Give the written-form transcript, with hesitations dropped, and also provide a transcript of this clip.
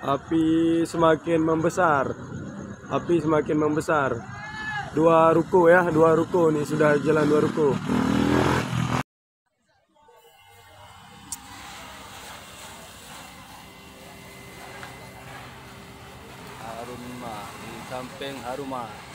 Api semakin membesar. Api semakin membesar. Dua ruko ya, dua ruko nih, sudah jalan dua ruko. Haruma di samping Haruma.